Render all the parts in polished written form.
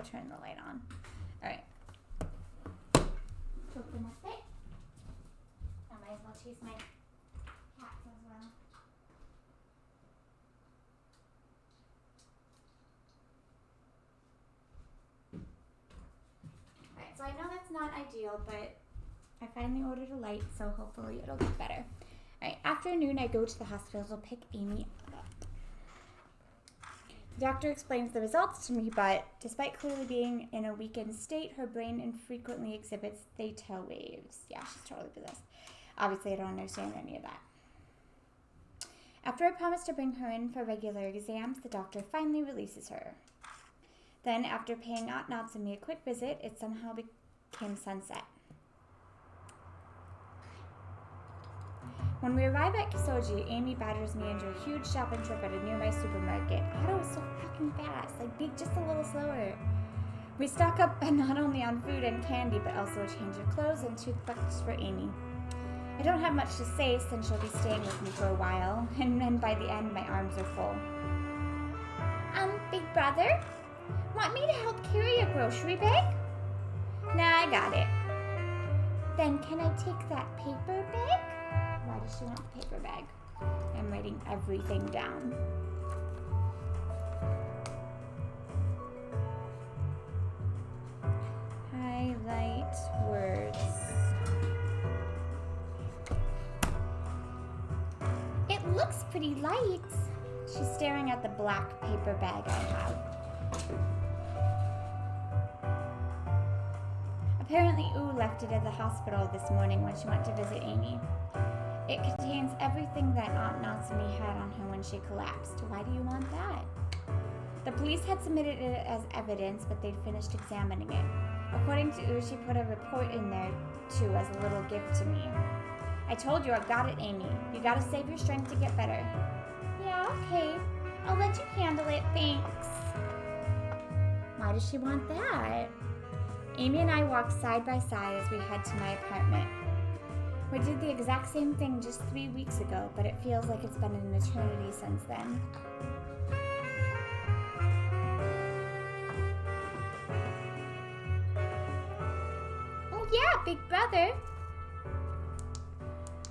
turn the light on. Alright. Coconut bit. I might as well chase my cats as well. Alright, so I know that's not ideal, but I finally ordered a light, so hopefully it'll get better. Alright, after noon I go to the hospital to pick Amy up. The doctor explains the results to me, but despite clearly being in a weakened state, her brain infrequently exhibits theta waves. Yeah, she's totally possessed. Obviously, I don't understand any of that. After I promise to bring her in for regular exams, the doctor finally releases her. Then, after paying Aunt Natsumi a quick visit, it somehow became sunset. When we arrive at Kisoji, Amy batters me into a huge shopping trip at a nearby supermarket. Otto was so fucking fast, like be just a little slower. We stock up not only on food and candy, but also a change of clothes and toothbrushes for Amy. I don't have much to say since she'll be staying with me for a while, and then by the end my arms are full. Big brother? Want me to help carry a grocery bag? Nah, I got it. Then can I take that paper bag? Why does she want the paper bag? I'm writing everything down. Highlight words. It looks pretty light. She's staring at the black paper bag I have. Apparently, Oo left it at the hospital this morning when she went to visit Amy. It contains everything that Aunt Natsumi had on her when she collapsed. Why do you want that? The police had submitted it as evidence, but they'd finished examining it. According to Oo, she put a report in there, too, as a little gift to me. I told you I've got it, Amy. You gotta save your strength to get better. Yeah, okay. I'll let you handle it, thanks. Why does she want that? Amy and I walked side by side as we head to my apartment. We did the exact same thing just 3 weeks ago, but it feels like it's been an eternity since then. Oh yeah, big brother.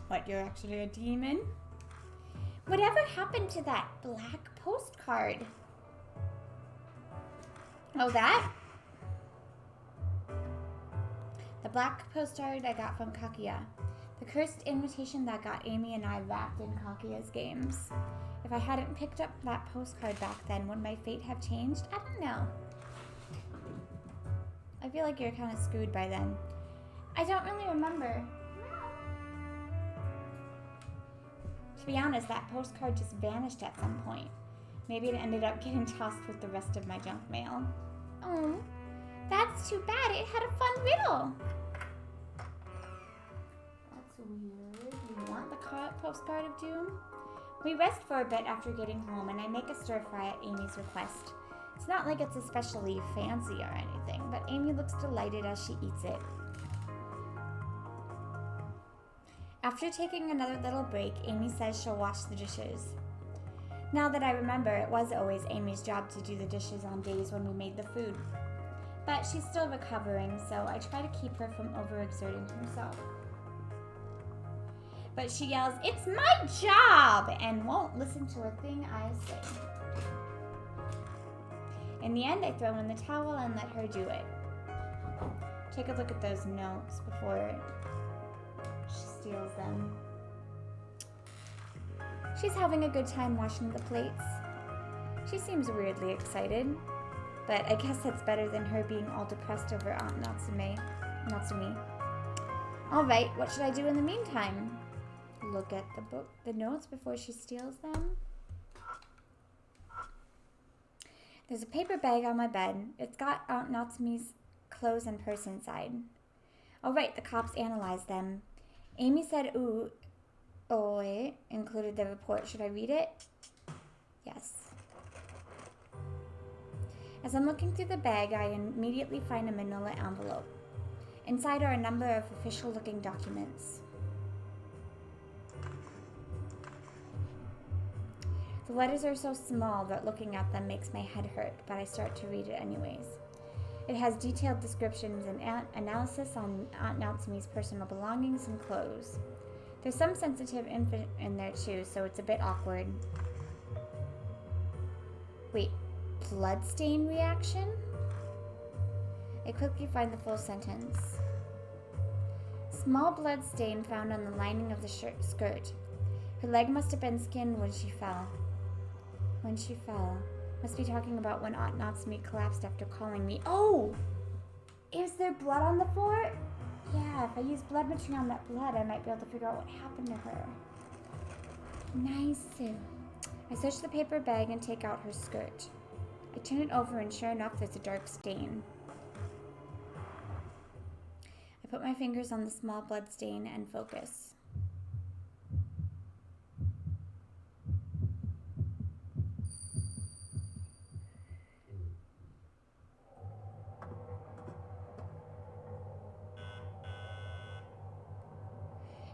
What, you're actually a demon? Whatever happened to that black postcard? Oh, that? The black postcard I got from Kakuya. The cursed invitation that got Amy and I wrapped in Kakuya's games. If I hadn't picked up that postcard back then, would my fate have changed? I don't know. I feel like you're kind of screwed by then. I don't really remember. To be honest, that postcard just vanished at some point. Maybe it ended up getting tossed with the rest of my junk mail. Oh, that's too bad. It had a fun riddle. That's weird. You want the postcard of doom? We rest for a bit after getting home, and I make a stir fry at Amy's request. It's not like it's especially fancy or anything, but Amy looks delighted as she eats it. After taking another little break, Amy says she'll wash the dishes. Now that I remember, it was always Amy's job to do the dishes on days when we made the food. But she's still recovering, so I try to keep her from overexerting herself. But she yells, "It's my job!" and won't listen to a thing I say. In the end, I throw in the towel and let her do it. Take a look at those notes before she steals them. She's having a good time washing the plates. She seems weirdly excited, but I guess that's better than her being all depressed over Aunt Natsumi. Alright, what should I do in the meantime? Look at the notes before she steals them. There's a paper bag on my bed. It's got Aunt Natsumi's clothes and purse inside. Alright, the cops analyzed them. Amy said, it included the report. Should I read it? Yes. As I'm looking through the bag, I immediately find a manila envelope. Inside are a number of official-looking documents. The letters are so small that looking at them makes my head hurt, but I start to read it anyways. It has detailed descriptions and analysis on Aunt Natsume's personal belongings and clothes. There's some sensitive info in there too, so it's a bit awkward. Wait, bloodstain reaction? I quickly find the full sentence. Small blood stain found on the lining of the skirt. Her leg must have been skinned when she fell. When she fell. Must be talking about when Aunt Natsume collapsed after calling me. Oh! Is there blood on the floor? Yeah, if I use blood mixing on that blood, I might be able to figure out what happened to her. Nice. I search the paper bag and take out her skirt. I turn it over and sure enough, there's a dark stain. I put my fingers on the small blood stain and focus.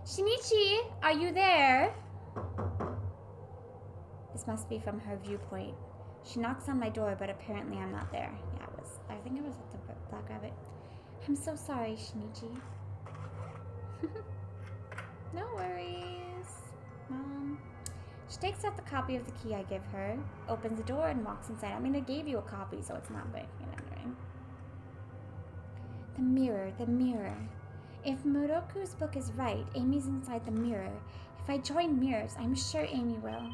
Shinichi, are you there? This must be from her viewpoint. She knocks on my door, but apparently I'm not there. Yeah, I think I was at the Black Rabbit. I'm so sorry, Shinichi. No worries, Mom. She takes out the copy of the key I give her, opens the door, and walks inside. I mean, I gave you a copy, so it's not big and entering. The mirror, the mirror. If Muroku's book is right, Amy's inside the mirror. If I join mirrors, I'm sure Amy will.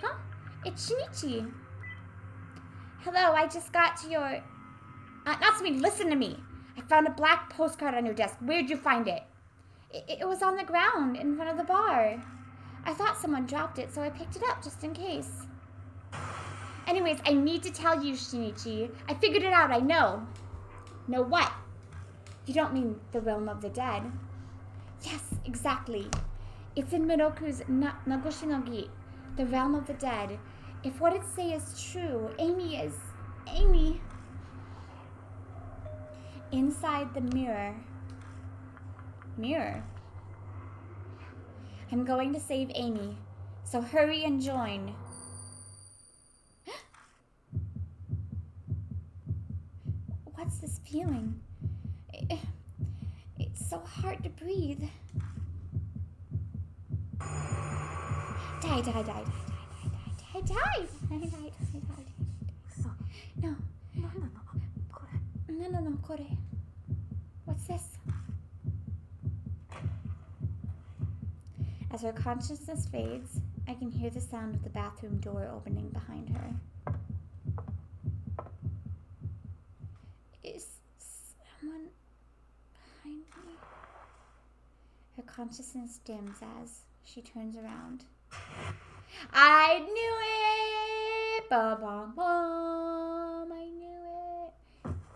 Huh? It's Shinichi. Hello, I just got to your... Natsume, listen to me. I found a black postcard on your desk. Where'd you find it? It was on the ground in front of the bar. I thought someone dropped it, so I picked it up just in case. Anyways, I need to tell you, Shinichi. I figured it out, I know. Know what? You don't mean the realm of the dead? Yes, exactly. It's in Miroku's Nagoshinogi, the realm of the dead. If what it say is true, Amy. Inside the mirror. Mirror? I'm going to save Amy, so hurry and join. What's this feeling? It's so hard to breathe. Die. No, Kore. What's this? As her consciousness fades, I can hear the sound of the bathroom door opening behind her. Is someone behind me? Her consciousness dims as she turns around. I knew it! Ba-ba-bum! I knew it!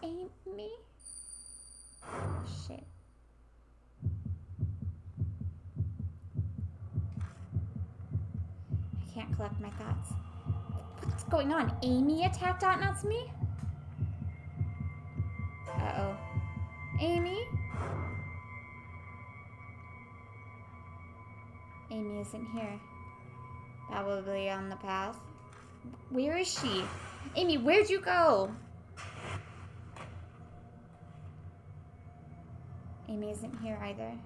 Amy? Shit. I can't collect my thoughts. What's going on? Amy attacked Aunt Natsume? Uh-oh. Amy? Amy isn't here. Probably on the path. Where is she? Amy, where'd you go? Amy isn't here either.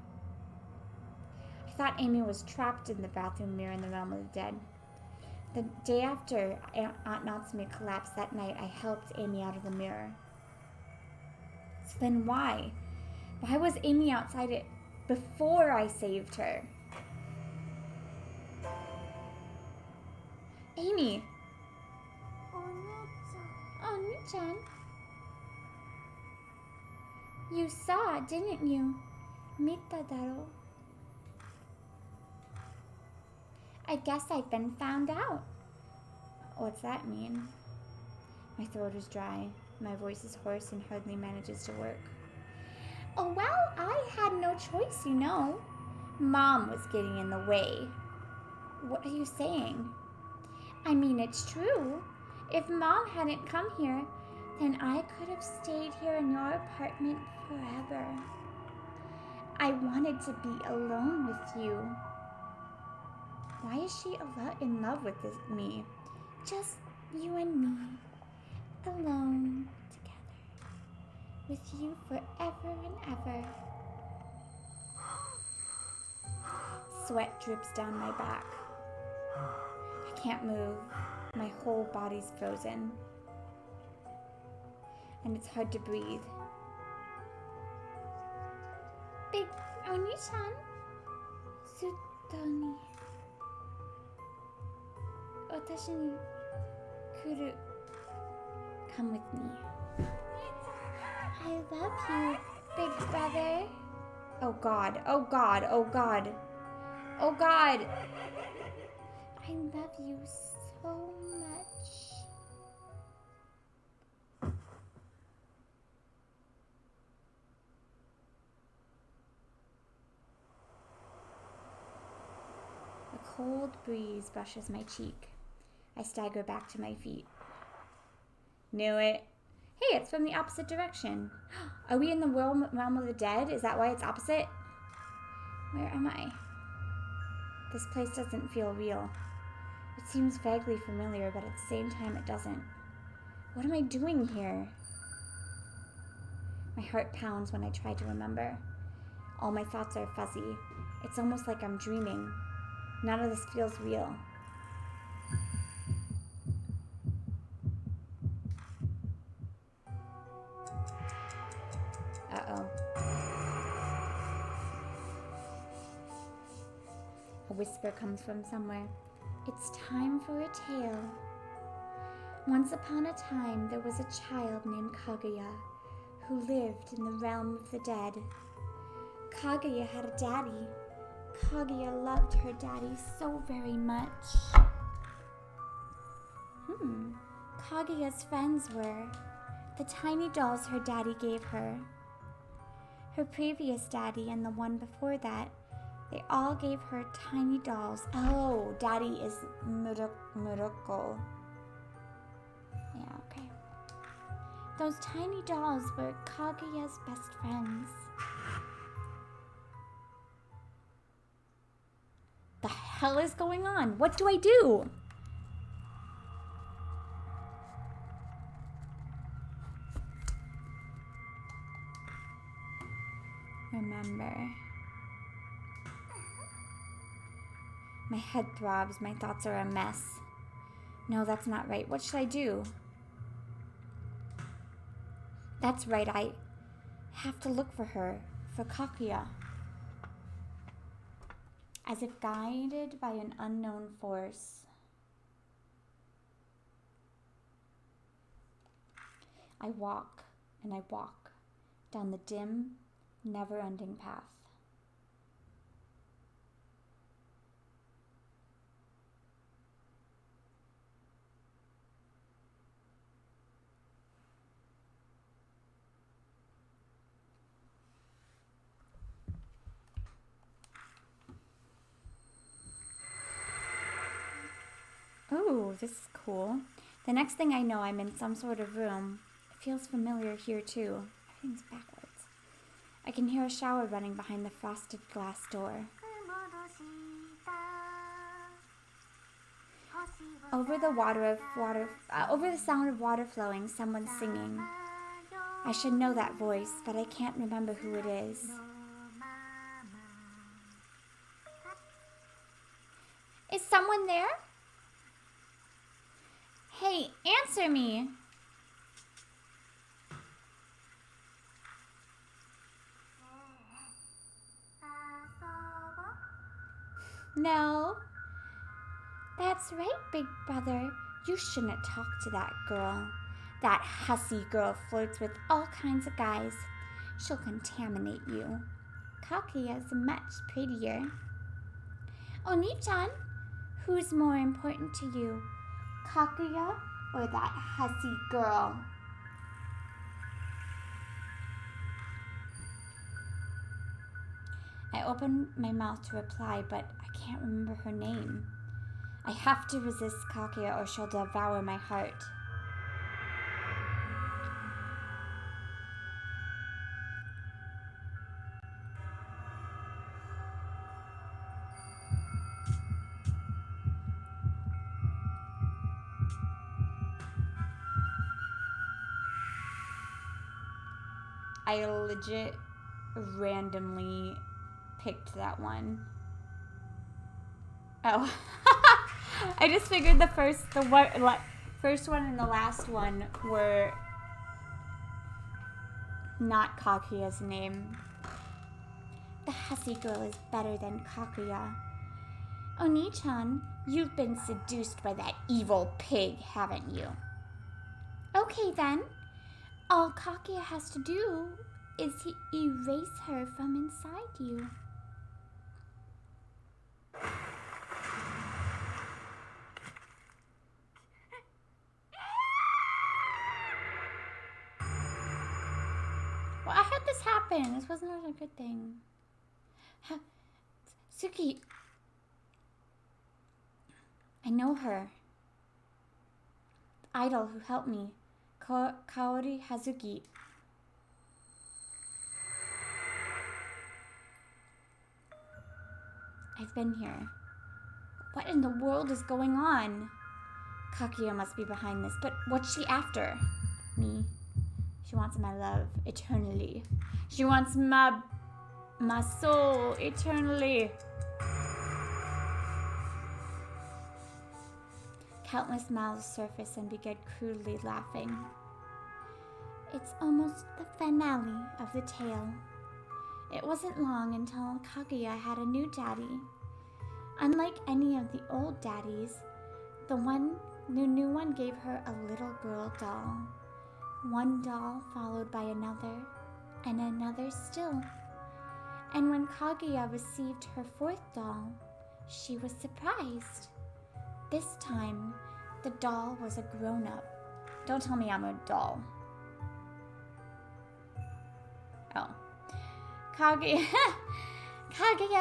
I thought Amy was trapped in the bathroom mirror in the realm of the dead. The day after Aunt Natsume collapsed that night, I helped Amy out of the mirror. So then why? Why was Amy outside it before I saved her? Amy! Oni-chan. You saw, didn't you? Mita daro. I guess I've been found out. What's that mean? My throat is dry. My voice is hoarse and hardly manages to work. Oh, well, I had no choice, you know. Mom was getting in the way. What are you saying? I mean, it's true. If Mom hadn't come here, then I could have stayed here in your apartment forever. I wanted to be alone with you. Why is she in love with me? Just you and me. alone together with you forever and ever. Sweat drips down my back. I can't move. My whole body's frozen. And it's hard to breathe. Big Oni-chan, Zuto ni watashi ni kuru. Come with me. I love you, big brother. Oh God, oh God, oh God. Oh God. I love you so much. A cold breeze brushes my cheek. I stagger back to my feet. Knew it. Hey, it's from the opposite direction. Are we in the realm of the dead? Is that why it's opposite? Where am I? This place doesn't feel real. It seems vaguely familiar, but at the same time it doesn't. What am I doing here? My heart pounds when I try to remember. All my thoughts are fuzzy. It's almost like I'm dreaming. None of this feels real. Uh-oh. A whisper comes from somewhere. It's time for a tale. Once upon a time, there was a child named Kaguya who lived in the realm of the dead. Kaguya had a daddy. Kaguya loved her daddy so very much. Kaguya's friends were the tiny dolls her daddy gave her. Her previous daddy and the one before that, they all gave her tiny dolls. Oh, daddy is Muroko. Yeah, okay. Those tiny dolls were Kaguya's best friends. The hell is going on? What do I do? Remember. My head throbs. My thoughts are a mess. No, that's not right. What should I do? That's right. I have to look for her. For Kakuya. As if guided by an unknown force. I walk and I walk down the dim, never-ending path. Oh, this is cool. The next thing I know, I'm in some sort of room. It feels familiar here too. Everything's backwards. I can hear a shower running behind the frosted glass door. Over the sound of water flowing, someone's singing. I should know that voice, but I can't remember who it is. Is someone there? Hey, answer me! No. That's right, big brother. You shouldn't talk to that girl. That hussy girl flirts with all kinds of guys. She'll contaminate you. Kakuya's much prettier. Oni-chan, who's more important to you? Kakuya or that hussy girl? I open my mouth to reply, but I can't remember her name. I have to resist Kakuya or she'll devour my heart. I legit randomly picked that one. Oh. I just figured the first one and the last one were not Kakuya's name. The hussy girl is better than Kakuya. Oni-chan, you've been seduced by that evil pig, haven't you? Okay then. All Kakuya has to do is erase her from inside you. Well, I had this happen. This was not a good thing. Suki. I know her. The idol who helped me. Kaori Hazuki. I've been here. What in the world is going on? Kakuya must be behind this, but what's she after? Me. She wants my love eternally. She wants my soul eternally. Countless mouths surface and begin crudely laughing. It's almost the finale of the tale. It wasn't long until Kaguya had a new daddy. Unlike any of the old daddies, the new one gave her a little girl doll. One doll followed by another, and another still. And when Kaguya received her fourth doll, she was surprised. This time, the doll was a grown-up. Don't tell me I'm a doll. Oh. Kaguya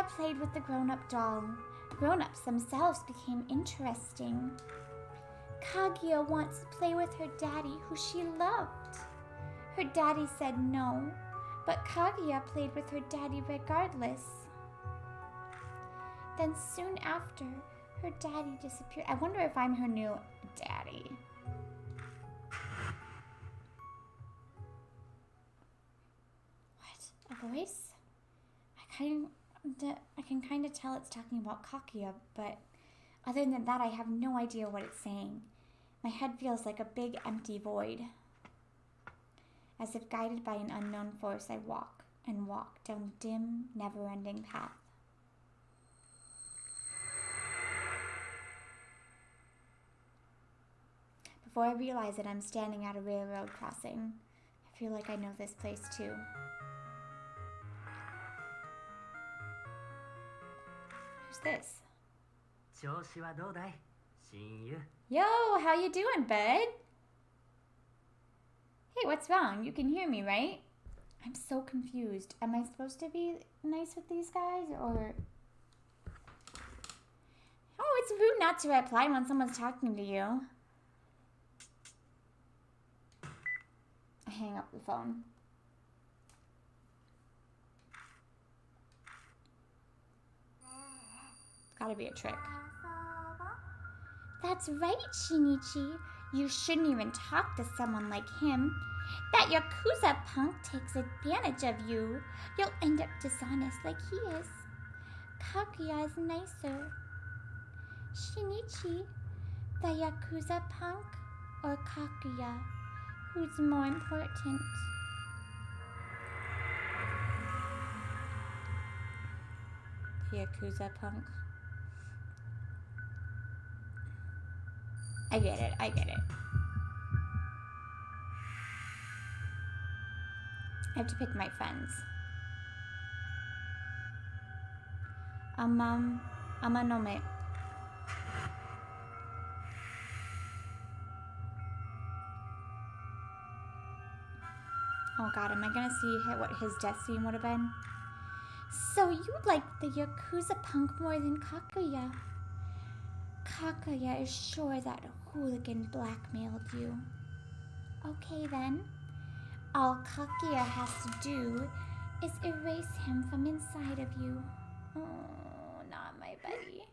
played with the grown-up doll. Grown-ups themselves became interesting. Kaguya wants to play with her daddy, who she loved. Her daddy said no, but Kaguya played with her daddy regardless. Then soon after, her daddy disappeared. I wonder if I'm her new daddy. What? A voice? I can kind of tell it's talking about Kakuya, but other than that, I have no idea what it's saying. My head feels like a big empty void. As if guided by an unknown force, I walk and walk down the dim, never-ending path. Before I realize it, I'm standing at a railroad crossing. I feel like I know this place too. Who's this? Yo, how you doing, bud? Hey, what's wrong? You can hear me, right? I'm so confused. Am I supposed to be nice with these guys, or... Oh, it's rude not to reply when someone's talking to you. I hang up the phone. Gotta be a trick. That's right, Shinichi. You shouldn't even talk to someone like him. That Yakuza punk takes advantage of you. You'll end up dishonest like he is. Kakuya is nicer. Shinichi, the Yakuza punk, or Kakuya? Who's more important? The Yakuza punk. I get it. I have to pick my friends. Amanome. Oh god, am I gonna see what his death scene would have been? So you like the Yakuza punk more than Kakuya? Kakuya is sure that hooligan blackmailed you. Okay then. All Kakuya has to do is erase him from inside of you. Oh, not my buddy.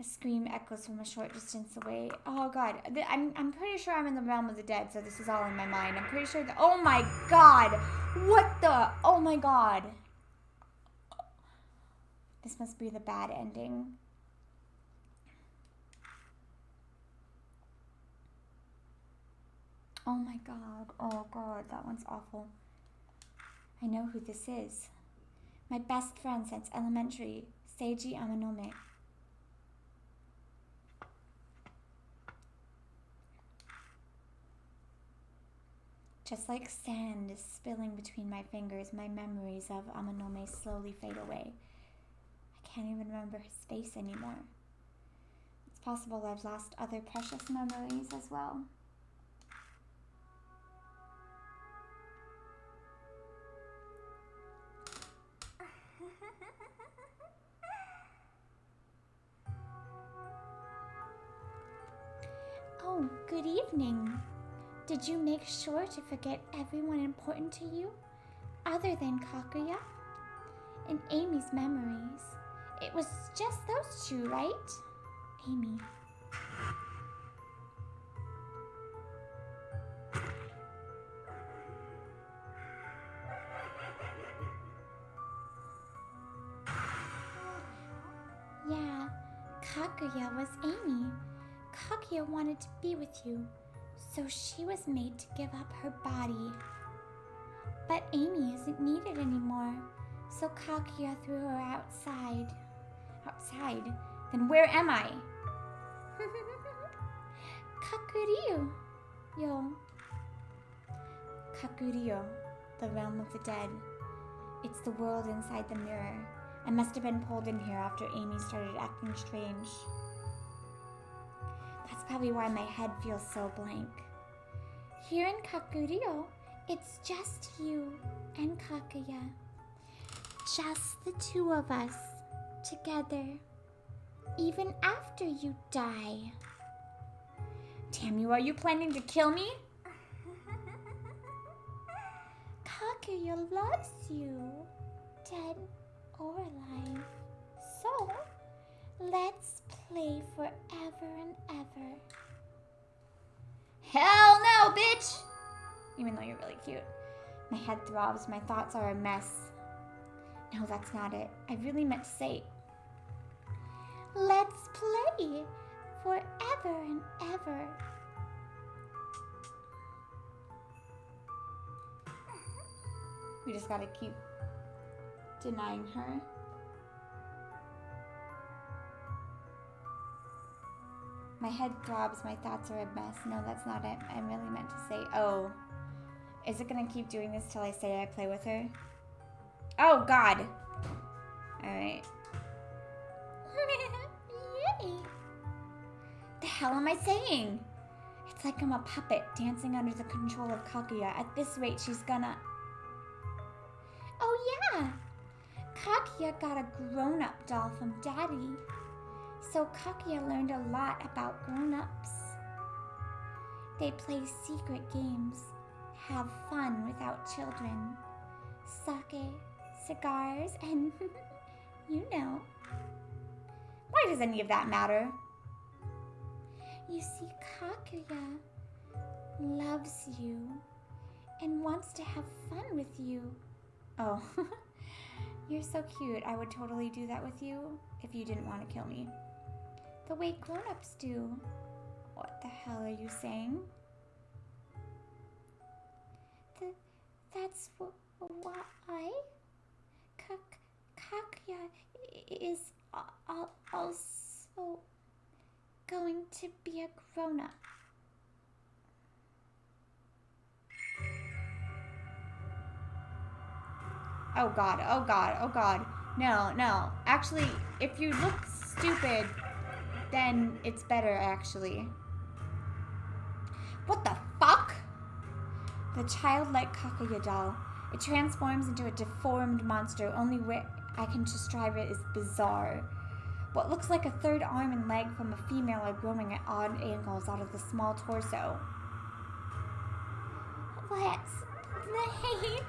A scream echoes from a short distance away. Oh god, I'm pretty sure I'm in the realm of the dead, so this is all in my mind. I'm pretty sure that, oh my god! What the, oh my god. This must be the bad ending. Oh my god, that one's awful. I know who this is. My best friend since elementary, Seiji Amanome. Just like sand is spilling between my fingers, my memories of Amanome slowly fade away. I can't even remember his face anymore. It's possible I've lost other precious memories as well. Oh, good evening. Did you make sure to forget everyone important to you, other than Kakuya? In Amy's memories, it was just those two, right? Amy. Yeah, Kakuya was Amy. Kakuya wanted to be with you, so she was made to give up her body. But Amy isn't needed anymore, so Kakuya threw her outside. Outside? Then where am I? Kakuryu. Yo. Kakuryu, the realm of the dead. It's the world inside the mirror. I must have been pulled in here after Amy started acting strange. That's probably why my head feels so blank. Here in Kakuryu, it's just you and Kakuya. Just the two of us, together. Even after you die. Damn you, are you planning to kill me? Kakuya loves you, dead or alive. So, let's play forever and ever. Hell no, bitch! Even though you're really cute. My head throbs, my thoughts are a mess. No, that's not it. I really meant to say, let's play forever and ever. We just gotta keep denying her. My head throbs, my thoughts are a mess. No, that's not it. I really meant to say, oh. Is it gonna keep doing this till I say I play with her? Oh, God. Alright. Yay. The hell am I saying? It's like I'm a puppet dancing under the control of Kakuya. At this rate, she's gonna... Oh, yeah. Kakuya got a grown-up doll from Daddy. So Kakuya learned a lot about grown-ups. They play secret games, have fun without children, sake, cigars, and you know. Why does any of that matter? You see, Kakuya loves you and wants to have fun with you. Oh, you're so cute. I would totally do that with you if you didn't want to kill me. The way grown-ups do. What the hell are you saying? That's why Kakuya is also going to be a grown-up. Oh God, oh God, oh God. No, no. Actually, if you look stupid, then it's better, actually. What the fuck? The childlike Kakuya doll. It transforms into a deformed monster. Only way I can describe it is bizarre. What looks like a third arm and leg from a female are growing at odd angles out of the small torso. Let's play.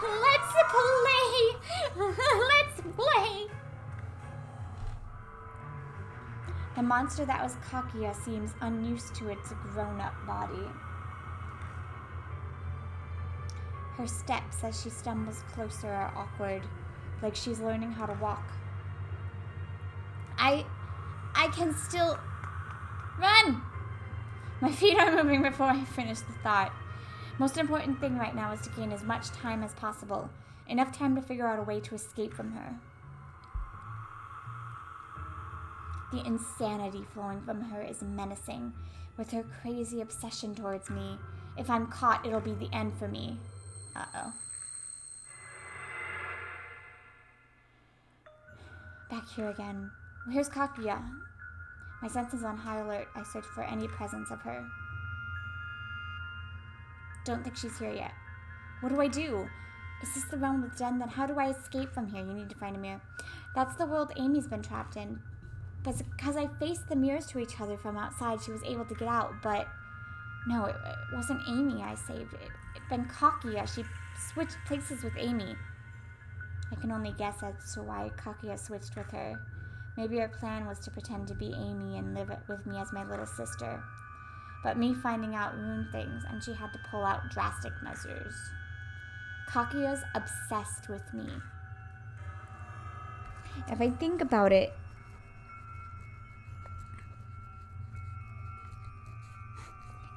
Let's play. Let's play. The monster that was Kakuya seems unused to its grown-up body. Her steps as she stumbles closer are awkward, like she's learning how to walk. I can still run! My feet are moving before I finish the thought. Most important thing right now is to gain as much time as possible. Enough time to figure out a way to escape from her. The insanity flowing from her is menacing, with her crazy obsession towards me. If I'm caught, it'll be the end for me. Uh-oh. Back here again. Where's Kakuya? My senses on high alert. I search for any presence of her. Don't think she's here yet. What do I do? Is this the realm of the dead? Then how do I escape from here? You need to find a mirror. That's the world Amy's been trapped in. But because I faced the mirrors to each other from outside, she was able to get out. But no, it wasn't Amy I saved. It'd been Kakuya. She switched places with Amy. I can only guess as to why Kakuya switched with her. Maybe her plan was to pretend to be Amy and live with me as my little sister. But me finding out ruined things, and she had to pull out drastic measures. Kakuya's obsessed with me. If I think about it,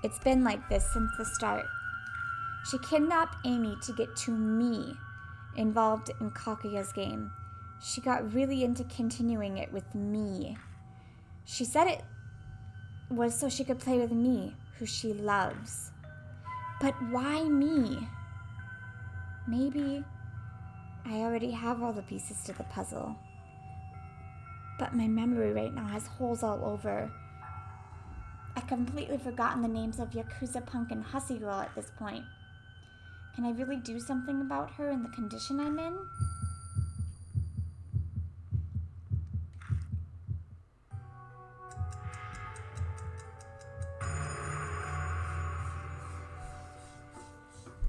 it's been like this since the start. She kidnapped Amy to get to me involved in Kakuya's game. She got really into continuing it with me. She said it was so she could play with me, who she loves. But why me? Maybe I already have all the pieces to the puzzle. But my memory right now has holes all over. I've completely forgotten the names of Yakuza Punk and Hussy Girl at this point. Can I really do something about her in the condition I'm in?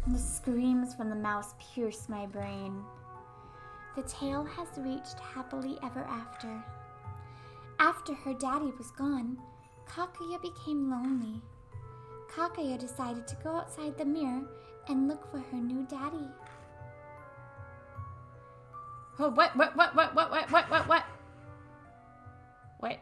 The screams from the mouse pierce my brain. The tale has reached happily ever after. After her daddy was gone, Kakuya became lonely. Kakuya decided to go outside the mirror and look for her new daddy. Oh, what? What?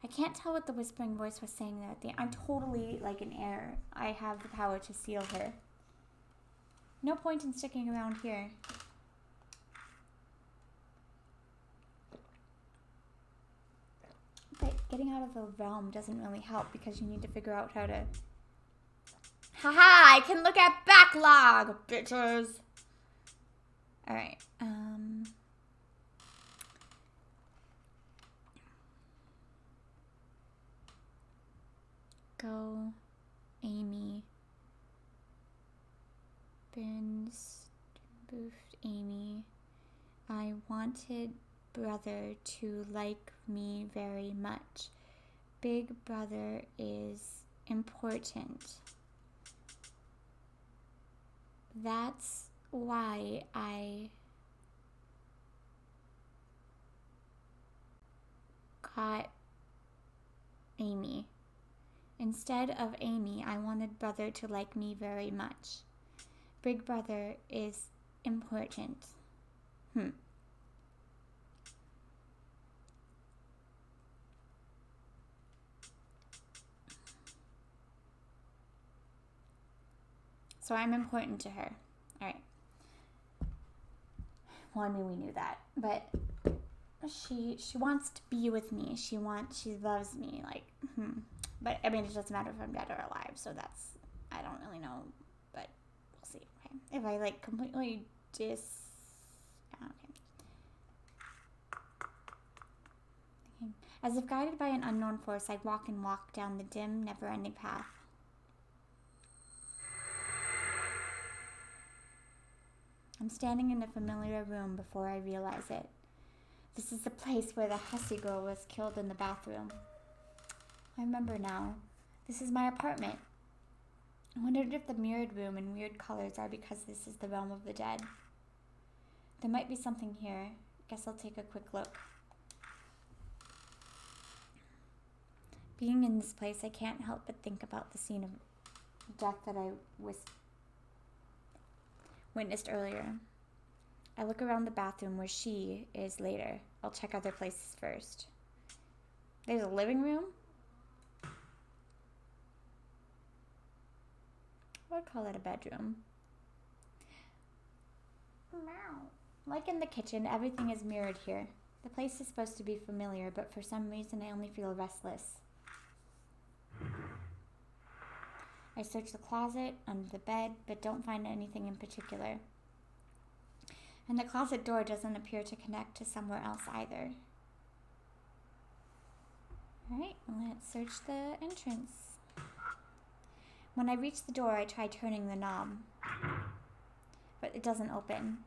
I can't tell what the whispering voice was saying there at the end. I'm totally like in error. I have the power to seal her. No point in sticking around here. But getting out of the realm doesn't really help because you need to figure out how to... Haha! I can look at backlog, bitches! Alright, Go, Amy. Burns, boofed Amy. I wanted brother to like me very much. Big brother is important. That's why I got Amy. Instead of Amy, I wanted brother to like me very much. Big brother is important. So I'm important to her. Alright. Well, I mean, we knew that. But she wants to be with me. She loves me. Like, But, I mean, it doesn't matter if I'm dead or alive. So that's, I don't really know. But we'll see. Okay. If I, like, completely okay. As if guided by an unknown force, I walk down the dim, never-ending path. I'm standing in a familiar room before I realize it. This is the place where the hussy girl was killed in the bathroom. I remember now. This is my apartment. I wondered if the mirrored room and weird colors are because this is the realm of the dead. There might be something here. Guess I'll take a quick look. Being in this place, I can't help but think about the scene of death that I witnessed earlier. I look around the bathroom where she is later. I'll check other places first. There's a living room? I would call it a bedroom. Meow. Like in the kitchen, everything is mirrored here. The place is supposed to be familiar, but for some reason I only feel restless. I search the closet, under the bed, but don't find anything in particular. And the closet door doesn't appear to connect to somewhere else either. Alright, let's search the entrance. When I reach the door, I try turning the knob, but it doesn't open.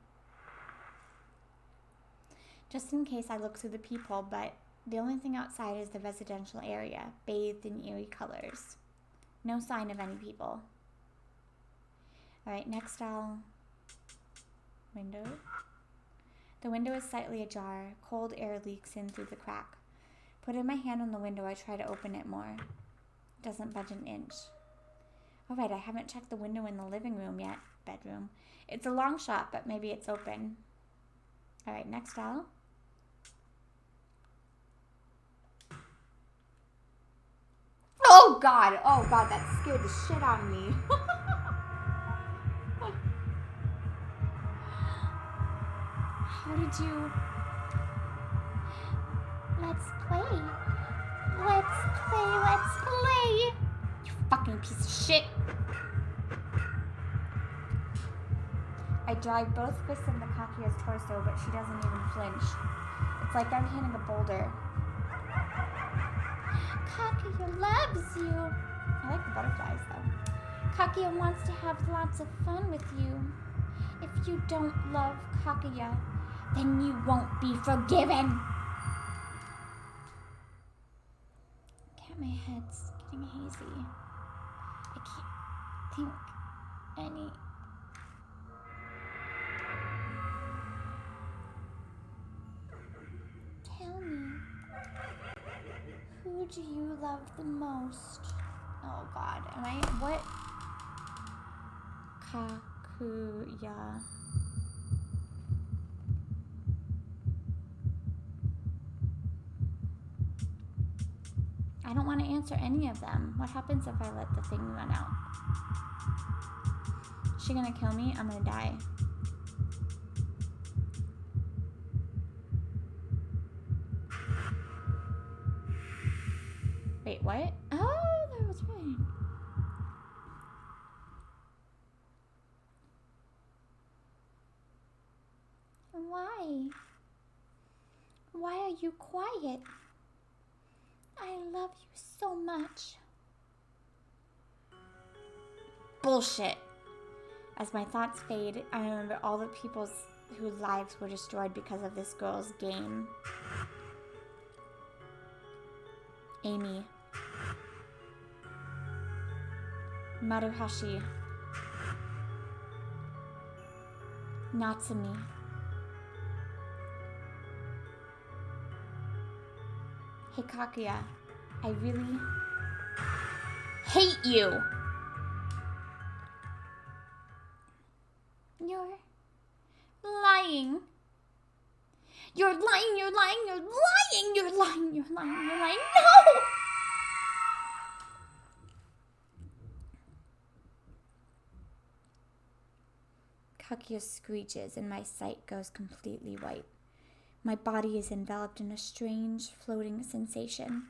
Just in case, I look through the peephole, but the only thing outside is the residential area, bathed in eerie colors. No sign of any people. Alright, next window. The window is slightly ajar. Cold air leaks in through the crack. Putting my hand on the window, I try to open it more. It doesn't budge an inch. Alright, I haven't checked the window in the living room yet. Bedroom. It's a long shot, but maybe it's open. Alright, next aisle. Oh god, that scared the shit out of me. How did you... Let's play. Let's play. You fucking piece of shit. I drive both fists into Kakuya's torso, but she doesn't even flinch. It's like I'm hitting a boulder. Kakuya loves you. I like the butterflies, though. Kakuya wants to have lots of fun with you. If you don't love Kakuya, then you won't be forgiven. My head's getting hazy. I can't think any... Tell me, who do you love the most? Oh god, am I... What? Kakuya. I don't want to answer any of them. What happens if I let the thing run out? Is she gonna kill me? I'm gonna die. Wait, what? Oh, that was right. Why? Why are you quiet? I love you so much. Bullshit. As my thoughts fade, I remember all the people whose lives were destroyed because of this girl's game. Amy. Maruhashi. Natsumi. Hey Kakuya, I really hate you. You're lying. You're lying, you're lying, you're lying, you're lying, you're lying, you're lying. No! Kakuya screeches and my sight goes completely white. My body is enveloped in a strange, floating sensation.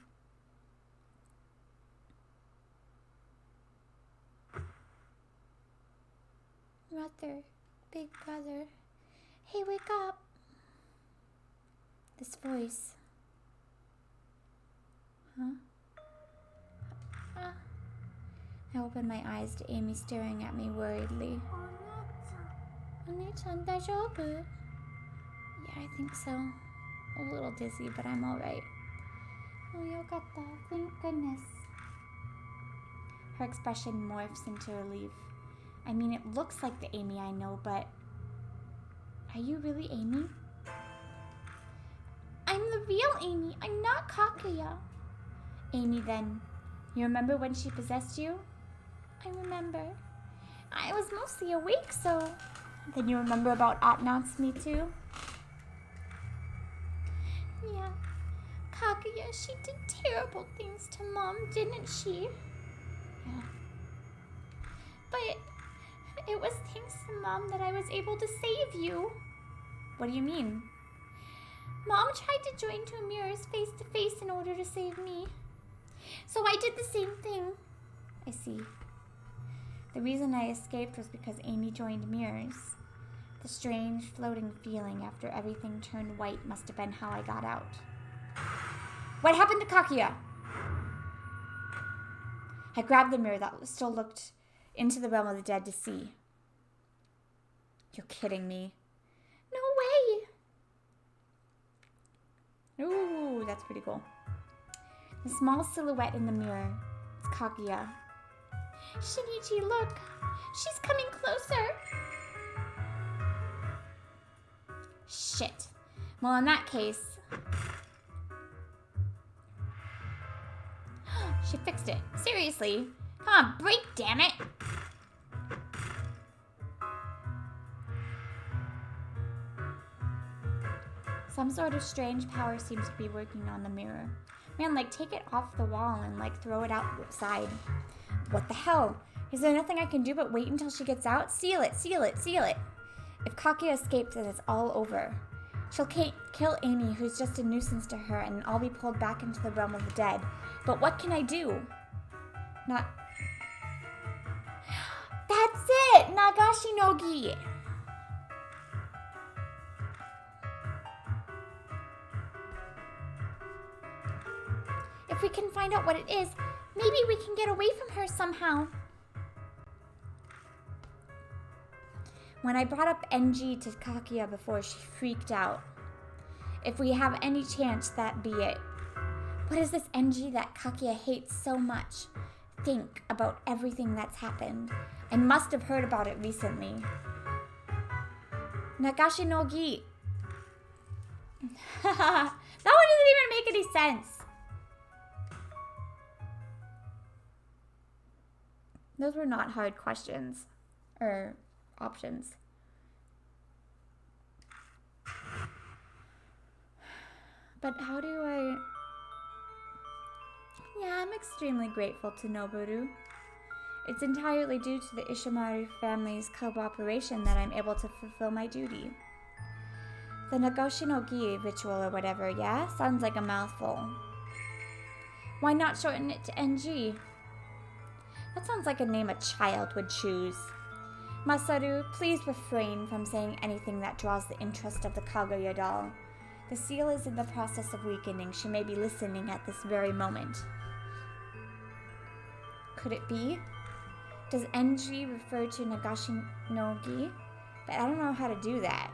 Brother, big brother, hey, wake up. This voice. Huh? I open my eyes to Amy staring at me worriedly. Oni-chan, daijoubu? Yeah, I think so. A little dizzy, but I'm alright. Oh, yokata. Thank goodness. Her expression morphs into relief. I mean, it looks like the Amy I know, but... Are you really Amy? I'm the real Amy. I'm not Kakuya. Amy, then, you remember when she possessed you? I remember. I was mostly awake, so... Then you remember about Atnatsumi too? Yeah. Kakuya, she did terrible things to Mom, didn't she? Yeah. But it was thanks to Mom that I was able to save you. What do you mean? Mom tried to join two mirrors face to face in order to save me. So I did the same thing. I see. The reason I escaped was because Amy joined mirrors. The strange floating feeling after everything turned white must have been how I got out. What happened to Kakuya? I grabbed the mirror that still looked into the realm of the dead to see. You're kidding me. No way. Ooh, that's pretty cool. The small silhouette in the mirror. It's Kakuya. Shinichi, look. She's coming closer. Shit. Well, in that case... She fixed it. Seriously? Come on, break, damn it! Some sort of strange power seems to be working on the mirror. Man, like, take it off the wall and, like, throw it outside. What the hell? Is there nothing I can do but wait until she gets out? Seal it, seal it, seal it! If Kakuya escapes, then it's all over. She'll kill Amy, who's just a nuisance to her, and I'll be pulled back into the realm of the dead. But what can I do? Not... That's it! Nagashi no Gi! If we can find out what it is, maybe we can get away from her somehow. When I brought up NG to Kakuya before, she freaked out. If we have any chance, that be it. What is this NG that Kakuya hates so much? Think about everything that's happened. I must have heard about it recently. Nagashi no Gi. That one doesn't even make any sense. Those were not hard questions. Or options. But how do I... Yeah, I'm extremely grateful to Noboru. It's entirely due to the Ishimari family's cooperation that I'm able to fulfill my duty. The Nagashi no Gi ritual or whatever, yeah? Sounds like a mouthful. Why not shorten it to NG? That sounds like a name a child would choose. Masaru, please refrain from saying anything that draws the interest of the Kaguya doll. The seal is in the process of weakening. She may be listening at this very moment. Could it be? Does NG refer to Nagashi no Gi? But I don't know how to do that.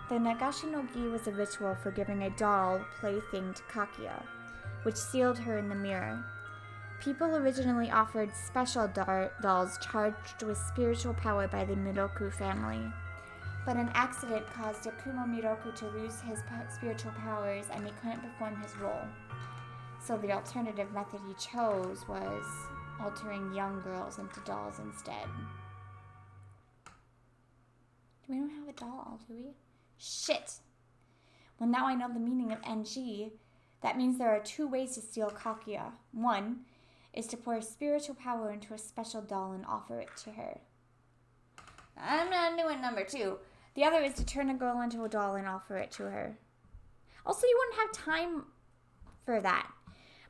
The Nagashi no Gi was a ritual for giving a doll plaything to Kakuya, which sealed her in the mirror. People originally offered special dolls charged with spiritual power by the Miroku family. But an accident caused Akumo Miroku to lose his spiritual powers and he couldn't perform his role. So the alternative method he chose was altering young girls into dolls instead. We don't have a doll, do we? Shit! Well, now I know the meaning of NG. That means there are two ways to steal Kakuya. One is to pour spiritual power into a special doll and offer it to her. I'm not doing number two. The other is to turn a girl into a doll and offer it to her. Also, you wouldn't have time for that.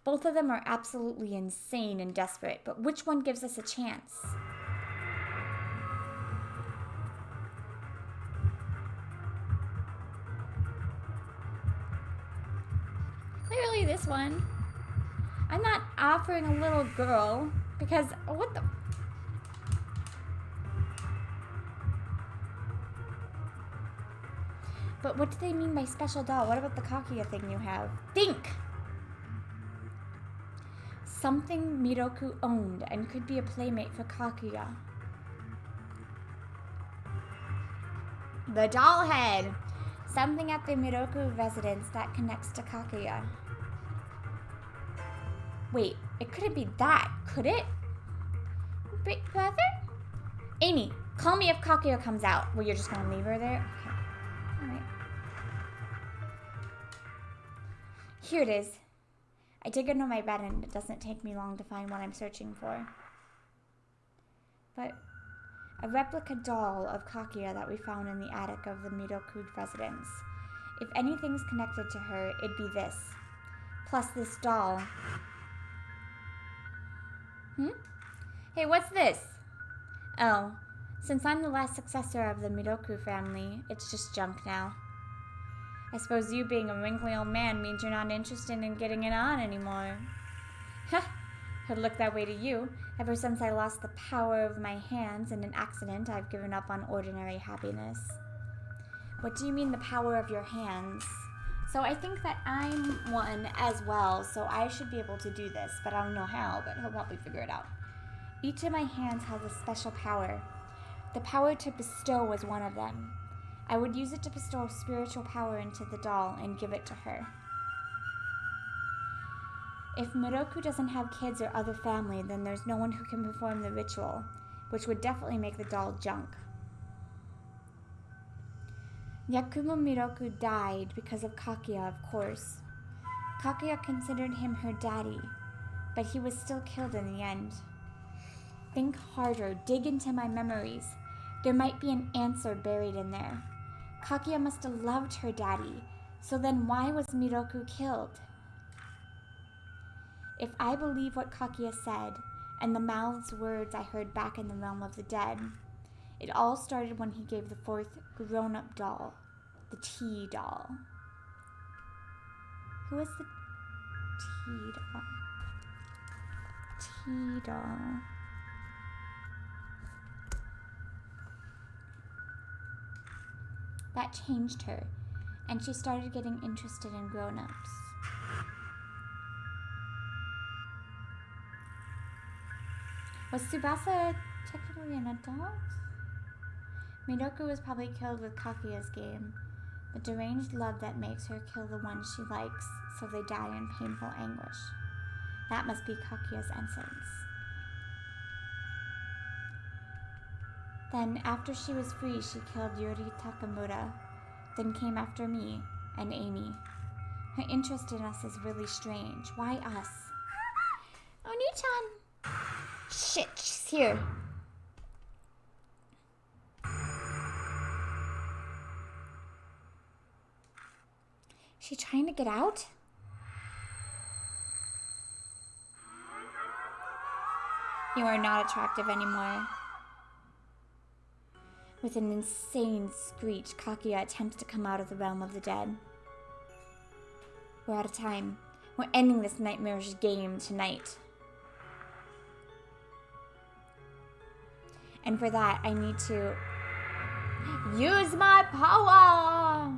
Both of them are absolutely insane and desperate, but which one gives us a chance? Clearly this one. I'm not offering a little girl because what the... But what do they mean by special doll? What about the Kakuya thing you have? Think! Something Miroku owned and could be a playmate for Kakuya. The doll head! Something at the Miroku residence that connects to Kakuya. Wait, it couldn't be that, could it? Big brother? Amy, call me if Kakuya comes out. Well, you're just gonna leave her there? Okay. Alright. Here it is. I dig into my bed and it doesn't take me long to find what I'm searching for. But a replica doll of Kakuya that we found in the attic of the Miroku residence. If anything's connected to her, it'd be this. Plus this doll. Hey, what's this? Oh, since I'm the last successor of the Miroku family, it's just junk now. I suppose you being a wrinkly old man means you're not interested in getting it on anymore. Huh, could look that way to you. Ever since I lost the power of my hands in an accident, I've given up on ordinary happiness. What do you mean the power of your hands? So I think that I'm one as well, so I should be able to do this, but I don't know how, but he'll probably figure it out. Each of my hands has a special power. The power to bestow was one of them. I would use it to bestow spiritual power into the doll and give it to her. If Miroku doesn't have kids or other family, then there's no one who can perform the ritual, which would definitely make the doll junk. Yakumo Miroku died because of Kakuya, of course. Kakuya considered him her daddy, but he was still killed in the end. Think harder, dig into my memories. There might be an answer buried in there. Kakuya must have loved her daddy, so then why was Miroku killed? If I believe what Kakuya said, and the mouth's words I heard back in the realm of the dead, it all started when he gave the fourth grown-up doll, the tea doll. Who is the tea doll? Tea doll. That changed her, and she started getting interested in grown-ups. Was Tsubasa technically an adult? Miroku was probably killed with Kakuya's game, the deranged love that makes her kill the one she likes, so they die in painful anguish. That must be Kakuya's essence. Then, after she was free, she killed Yuri Takamura, then came after me and Amy. Her interest in us is really strange. Why us? Oni-chan! Shit, she's here. She trying to get out? You are not attractive anymore. With an insane screech, Kakuya attempts to come out of the realm of the dead. We're out of time. We're ending this nightmarish game tonight. And for that, I need to use my power!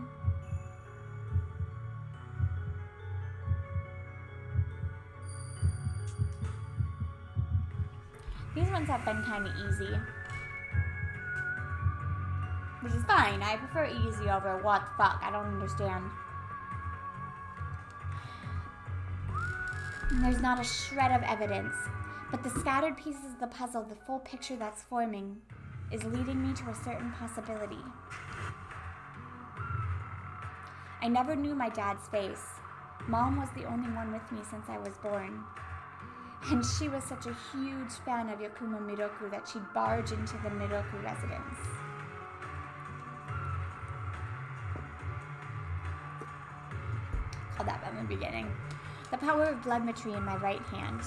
These ones have been kind of easy. Which is fine. I prefer easy over what the fuck. I don't understand. There's not a shred of evidence. But the scattered pieces of the puzzle, the full picture that's forming, is leading me to a certain possibility. I never knew my dad's face. Mom was the only one with me since I was born. And she was such a huge fan of Yakumo Miroku that she'd barge into the Miroku residence. Called that from the beginning. The power of bloodmetry in my right hand.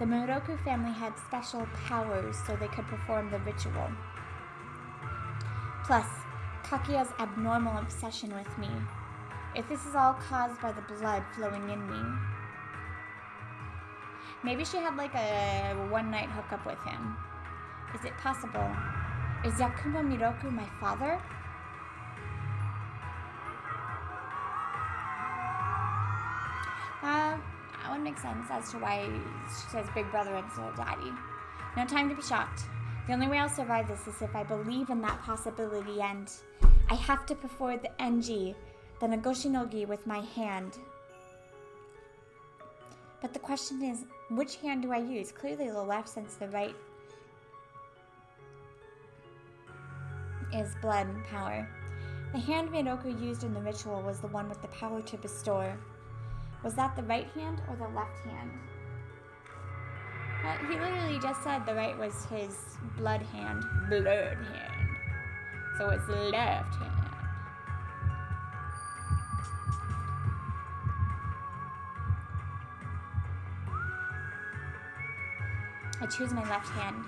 The Miroku family had special powers so they could perform the ritual. Plus, Kakuya's abnormal obsession with me. If this is all caused by the blood flowing in me. Maybe she had like a one-night hookup with him. Is it possible? Is Yakumo Miroku my father? That would make sense as to why she says big brother instead of daddy. No time to be shocked. The only way I'll survive this is if I believe in that possibility, and I have to perform the Enji, the Nagoshi-no-gi, with my hand. But the question is, which hand do I use? Clearly the left, since the right is blood and power. The hand Miroku used in the ritual was the one with the power to bestow. Was that the right hand or the left hand? Well, he literally just said the right was his blood hand. Blood hand. So it's the left hand. I choose my left hand.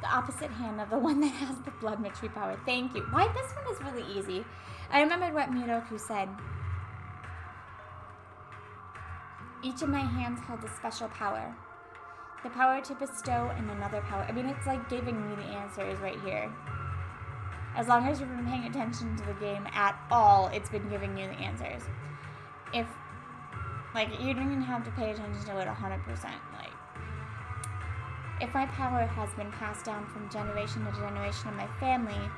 The opposite hand of the one that has the blood mystery power. Thank you. Why, this one is really easy. I remembered what Miroku said. Each of my hands held a special power. The power to bestow and another power. I mean, it's like giving me the answers right here. As long as you've been paying attention to the game at all, it's been giving you the answers. If, like, you don't even have to pay attention to it 100%. Like, if my power has been passed down from generation to generation in my family,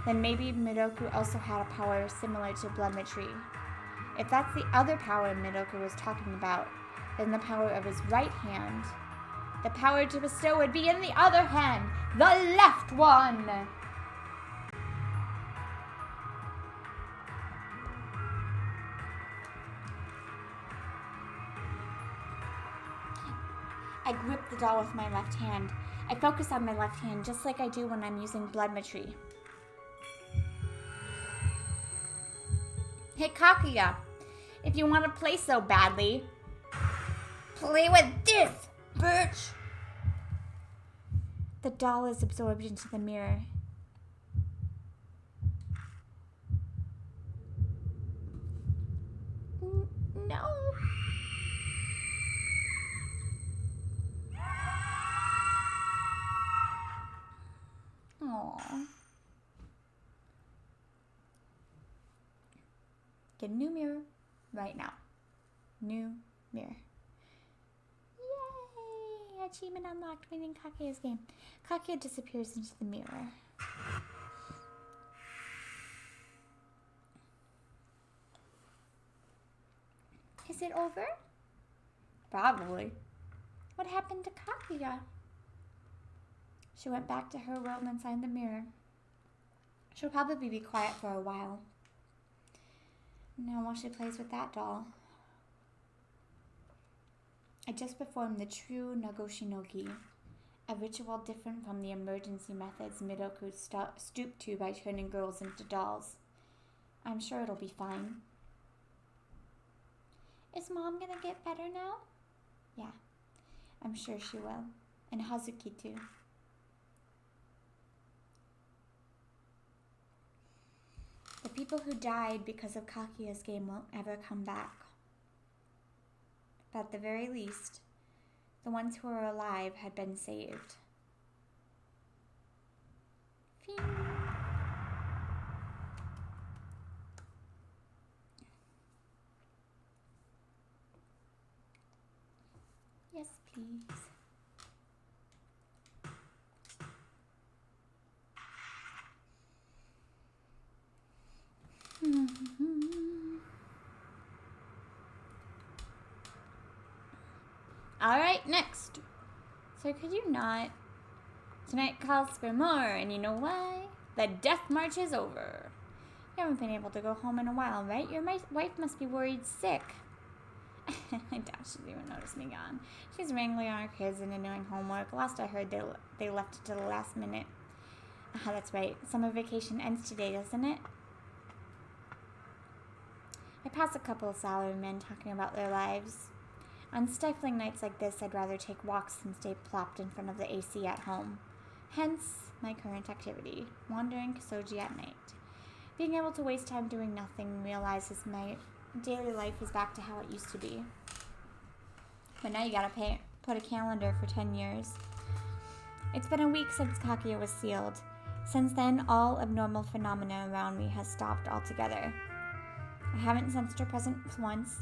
then maybe Miroku also had a power similar to blood mystery. If that's the other power Miroku was talking about, then the power of his right hand, the power to bestow, would be in the other hand, the left one. I grip the doll with my left hand. I focus on my left hand just like I do when I'm using blood mystery. Hey Kakuya, if you want to play so badly, play with this, bitch! The doll is absorbed into the mirror. No. Aww. Get a new mirror right now. New mirror. Yay! Achievement unlocked, winning Kakuya's game. Kakuya disappears into the mirror. Is it over? Probably. What happened to Kakuya? She went back to her world inside the mirror. She'll probably be quiet for a while. Now while she plays with that doll. I just performed the true Nagoshinogi, a ritual different from the emergency methods Miroku stooped to by turning girls into dolls. I'm sure it'll be fine. Is Mom gonna get better now? Yeah, I'm sure she will. And Hazuki too. The people who died because of Kakuya's game won't ever come back. But at the very least, the ones who are alive had been saved. Phew. Yes, please. Alright, next. So could you not? Tonight calls for more, and you know why? The death march is over. You haven't been able to go home in a while, right? Your wife must be worried sick. I doubt she'd even notice me gone. She's wrangling our kids into doing homework. Last I heard, they left it to the last minute. Ah, that's right. Summer vacation ends today, doesn't it? I pass a couple of salarymen talking about their lives. On stifling nights like this, I'd rather take walks than stay plopped in front of the AC at home. Hence, my current activity, wandering Kosoji at night. Being able to waste time doing nothing realizes my daily life is back to how it used to be. But now you gotta put a calendar for 10 years. It's been a week since Kakuya was sealed. Since then, all abnormal phenomena around me has stopped altogether. I haven't sensed her presence once,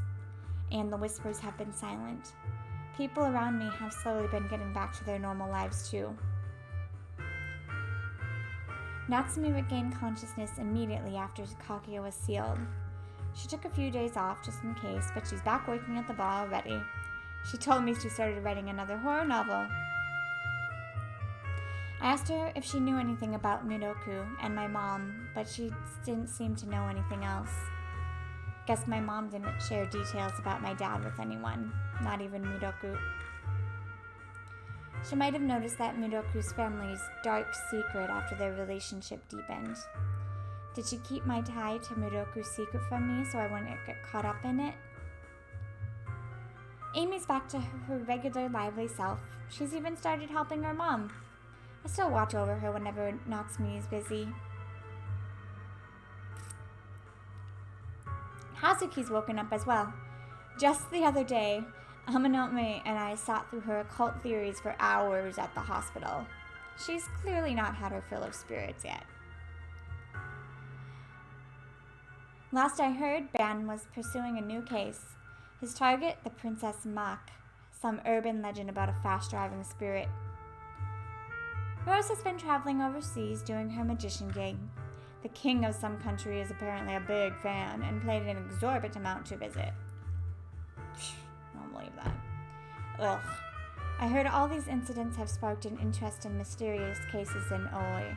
and the whispers have been silent. People around me have slowly been getting back to their normal lives too. Natsumi regained consciousness immediately after Kakuya was sealed. She took a few days off just in case, but she's back working at the bar already. She told me she started writing another horror novel. I asked her if she knew anything about Miroku and my mom, but she didn't seem to know anything else. Guess my mom didn't share details about my dad with anyone, not even Miroku. She might have noticed that Miroku's family's dark secret after their relationship deepened. Did she keep my tie to Miroku's secret from me so I wouldn't get caught up in it? Amy's back to her regular lively self. She's even started helping her mom. I still watch over her whenever Natsume is busy. Hazuki's woken up as well. Just the other day, Amanome and I sat through her occult theories for hours at the hospital. She's clearly not had her fill of spirits yet. Last I heard, Ban was pursuing a new case. His target, the Princess Mak, some urban legend about a fast-driving spirit. Rose has been traveling overseas doing her magician gig. The king of some country is apparently a big fan and paid an exorbitant amount to visit. I don't believe that. Ugh. I heard all these incidents have sparked an interest in mysterious cases in Oi.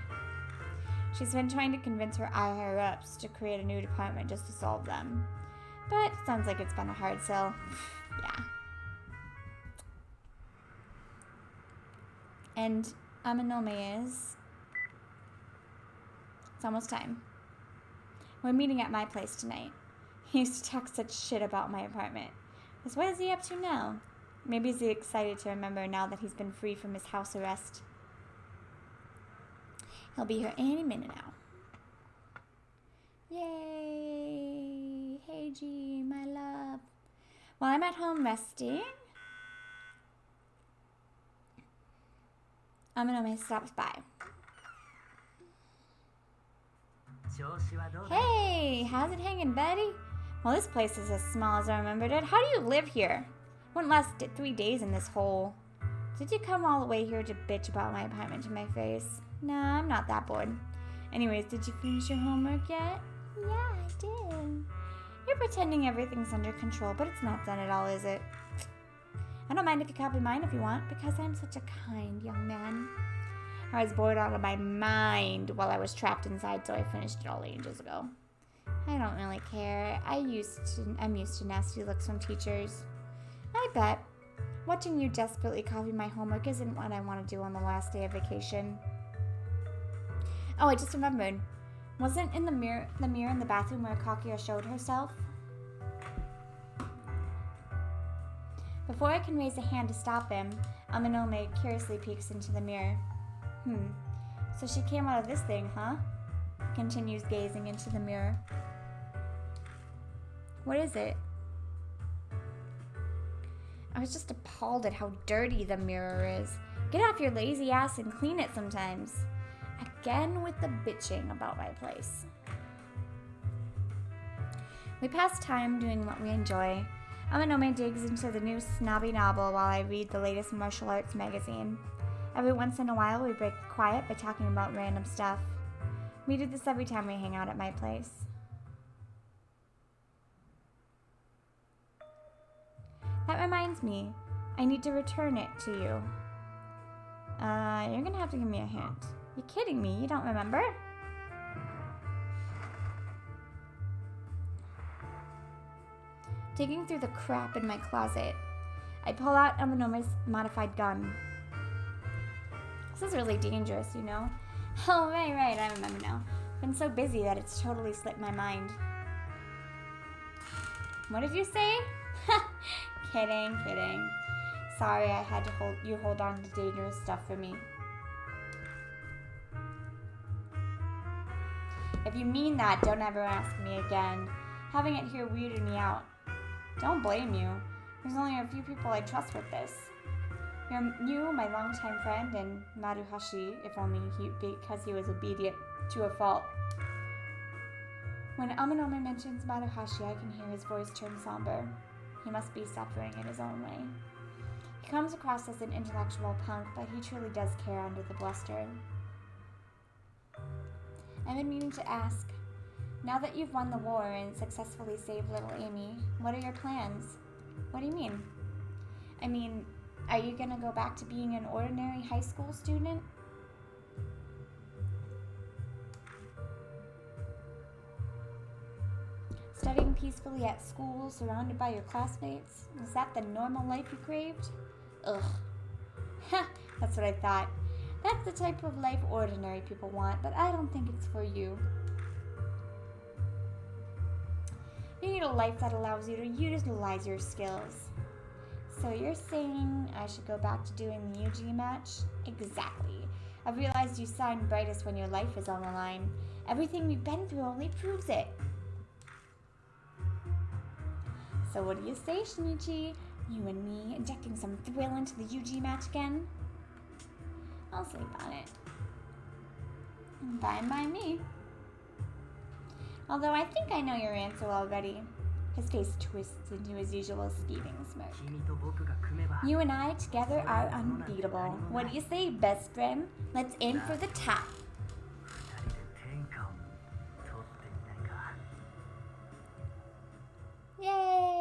She's been trying to convince her higher-ups to create a new department just to solve them. But it sounds like it's been a hard sell. Yeah. And Amanome is... It's almost time. We're meeting at my place tonight. He used to talk such shit about my apartment. Because what is he up to now? Maybe he's excited to remember now that he's been free from his house arrest. He'll be here any minute now. Yay! Hey G, my love. While I'm at home resting, Amanome stops by. Hey, how's it hanging, Betty? Well, this place is as small as I remembered it. How do you live here? Wouldn't last 3 days in this hole. Did you come all the way here to bitch about my apartment to my face? Nah, I'm not that bored. Anyways, did you finish your homework yet? Yeah, I did. You're pretending everything's under control, but it's not done at all, is it? I don't mind if you copy mine if you want, because I'm such a kind young man. I was bored out of my mind while I was trapped inside, so I finished it all ages ago. I don't really care. I'm used to nasty looks from teachers. I bet. Watching you desperately copy my homework isn't what I want to do on the last day of vacation. Oh, I just remembered. Wasn't in the mirror in the bathroom where Kakuya showed herself? Before I can raise a hand to stop him, Amanome curiously peeks into the mirror. So she came out of this thing, huh? Continues gazing into the mirror. What is it? I was just appalled at how dirty the mirror is. Get off your lazy ass and clean it sometimes. Again with the bitching about my place. We pass time doing what we enjoy. Amanome digs into the new snobby novel while I read the latest martial arts magazine. Every once in a while, we break quiet by talking about random stuff. We do this every time we hang out at my place. That reminds me, I need to return it to you. You're gonna have to give me a hint. You kidding me? You don't remember? Digging through the crap in my closet, I pull out Amanome's modified gun. This is really dangerous, you know? Oh, right, I remember now. Been so busy that it's totally slipped my mind. What did you say? Kidding. Sorry, I had to hold on to dangerous stuff for me. If you mean that, don't ever ask me again. Having it here weirded me out. Don't blame you. There's only a few people I trust with this. You, my longtime friend, and Maruhashi, if only because he was obedient to a fault. When Amanome mentions Maruhashi, I can hear his voice turn somber. He must be suffering in his own way. He comes across as an intellectual punk, but he truly does care under the bluster. I've been meaning to ask. Now that you've won the war and successfully saved little Amy, what are your plans? What do you mean? I mean, are you gonna go back to being an ordinary high school student? Studying peacefully at school, surrounded by your classmates? Is that the normal life you craved? Ugh. Ha! That's what I thought. That's the type of life ordinary people want, but I don't think it's for you. You need a life that allows you to utilize your skills. So you're saying I should go back to doing the UG match? Exactly. I've realized you shine brightest when your life is on the line. Everything we've been through only proves it. So what do you say, Shinichi? You and me injecting some thrill into the UG match again? I'll sleep on it. Fine by me. Although I think I know your answer already. His face twists into his usual scheming smirk. You and I together are unbeatable. What do you say, best friend? Let's aim for the top. Yay!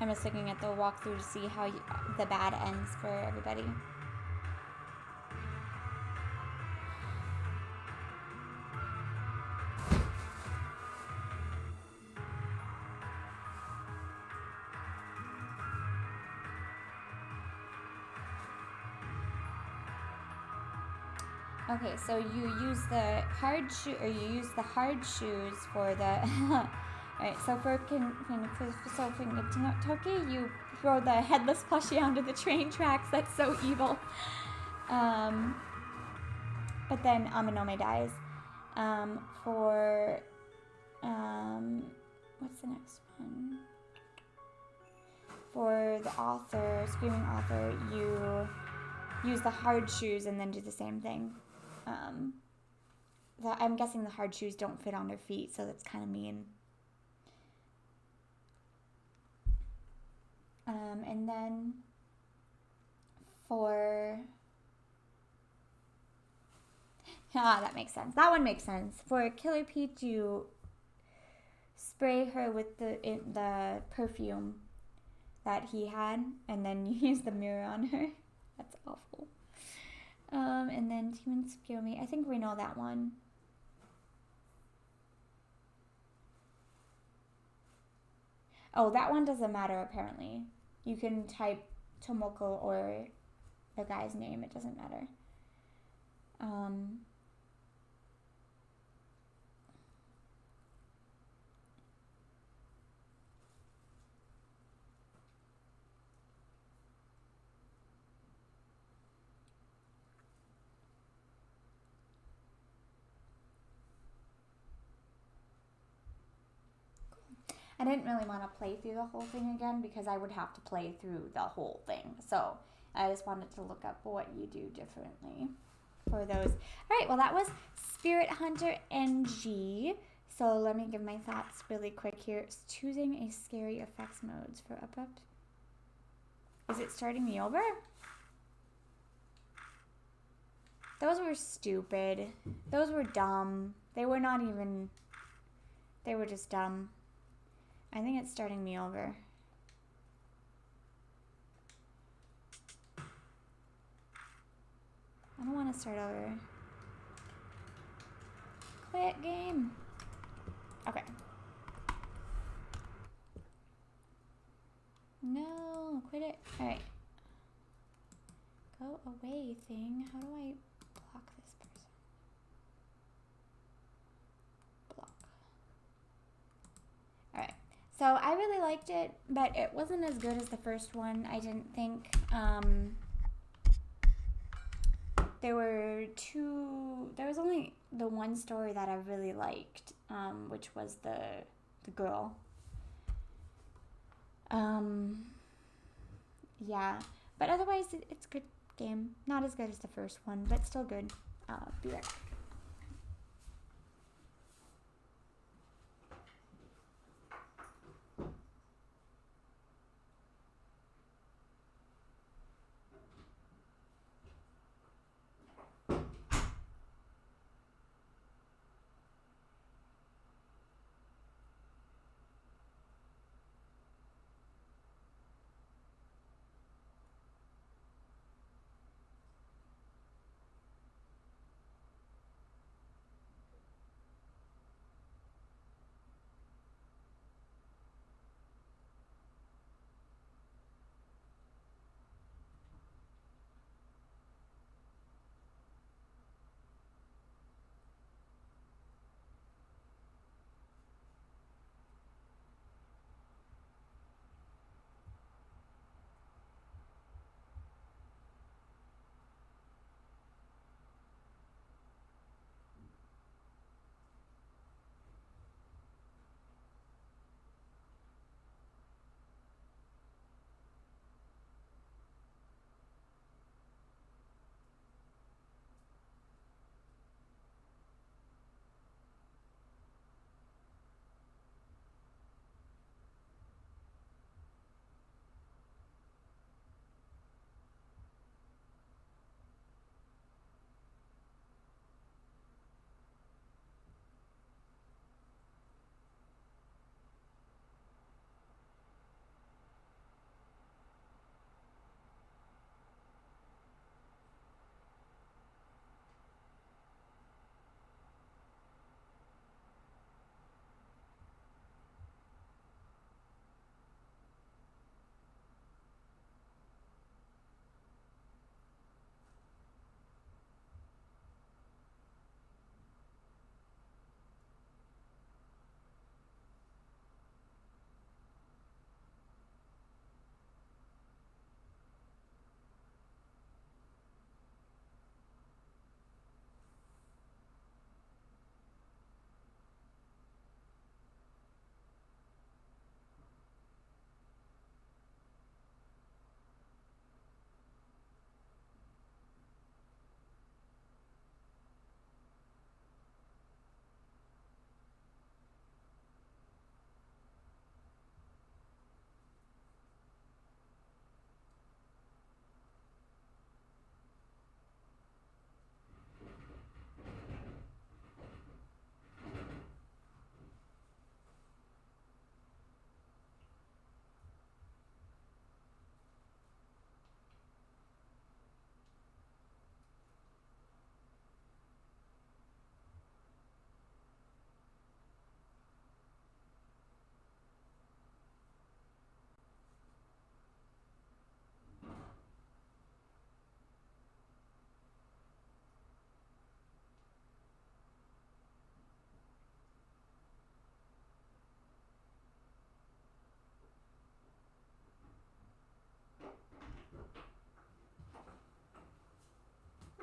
I'm just looking at the walkthrough to see how the bad ends for everybody. Okay, so you use the hard shoes for the. Alright, so for Toki, you throw the headless plushie onto the train tracks. That's so evil. But then Aminome dies. What's the next one? For the author, screaming author, you use the hard shoes and then do the same thing. I'm guessing the hard shoes don't fit on their feet, so that's kind of mean. And then for that makes sense. That one makes sense. For Killer Peach, you spray her with the perfume that he had, and then you use the mirror on her. That's awful. And then Demon Tsukiyomi. I think we know that one. Oh, that one doesn't matter apparently. You can type Tomoko or the guy's name. It doesn't matter. I didn't really want to play through the whole thing again because I would have to play through the whole thing. So I just wanted to look up what you do differently for those. All right, well, that was Spirit Hunter NG. So let me give my thoughts really quick here. It's choosing a scary effects modes for up. Is it starting me over? Those were stupid. Those were dumb. They were not even They were just dumb. I think it's starting me over. I don't want to start over. Quit game. Okay. No, quit it. Alright. Go away, thing. How do I block this person? Block. Alright. So I really liked it, but it wasn't as good as the first one. I didn't think. There was only the one story that I really liked, which was the girl. Yeah, but otherwise it's a good game. Not as good as the first one, but still good. Be right back.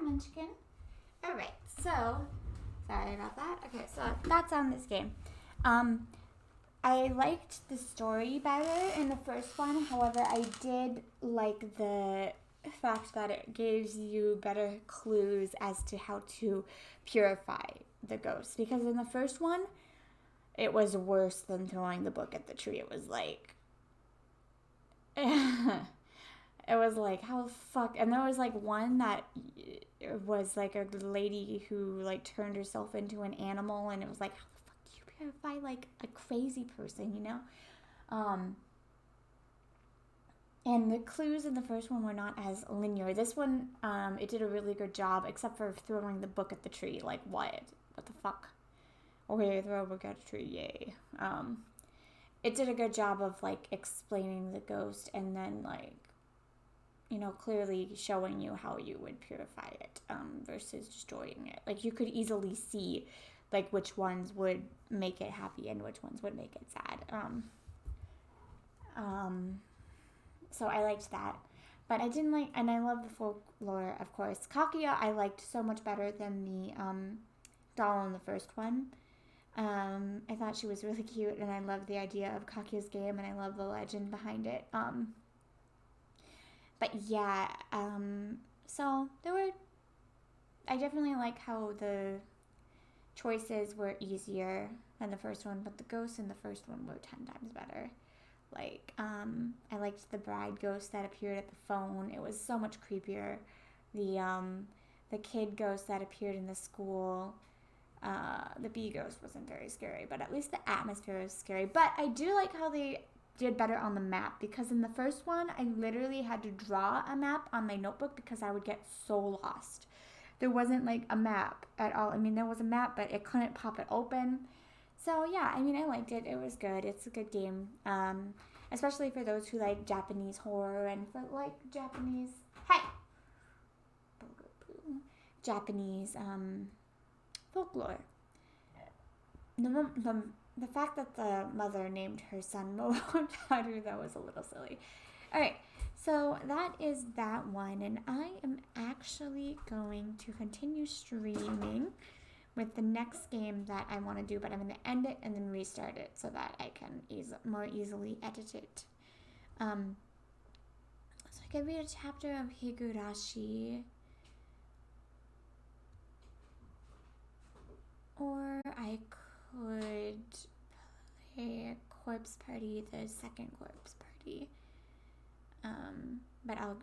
Munchkin. Alright, so sorry about that. Okay, so that's on this game. I liked the story better in the first one. However, I did like the fact that it gives you better clues as to how to purify the ghost. Because in the first one, it was worse than throwing the book at the tree. It was like... It was like, how the fuck... And there was like one that was like a lady who like turned herself into an animal, and it was like, how the fuck do you purify like a crazy person, you know? Um, and the clues in the first one were not as linear. This one, it did a really good job, except for throwing the book at the tree. Like, what? What the fuck? Okay, throw a book at a tree, yay. It did a good job of, like, explaining the ghost and then, like, you know, clearly showing you how you would purify it versus destroying it. Like, you could easily see, like, which ones would make it happy and which ones would make it sad. So I liked that. But I didn't like, and I love the folklore, of course. Kakuya I liked so much better than the doll in the first one. I thought she was really cute, and I loved the idea of Kakuya's game, and I love the legend behind it. But yeah, so I definitely like how the choices were easier than the first one, but the ghosts in the first one were 10 times better. Like, I liked the bride ghost that appeared at the phone. It was so much creepier. The kid ghost that appeared in the school, the bee ghost wasn't very scary, but at least the atmosphere was scary. But I do like how they did better on the map, because in the first one, I literally had to draw a map on my notebook because I would get so lost. There wasn't like a map at all. I mean, there was a map, but it couldn't pop it open. So yeah, I mean, I liked it. It was good. It's a good game, especially for those who like Japanese horror and for like Japanese folklore. The fact that the mother named her son Momotaru, that was a little silly. All right, so that is that one, and I am actually going to continue streaming with the next game that I want to do, but I'm going to end it and then restart it so that I can more easily edit it. So I could read a chapter of Higurashi, or I could play Corpse Party, the second Corpse Party. But I'll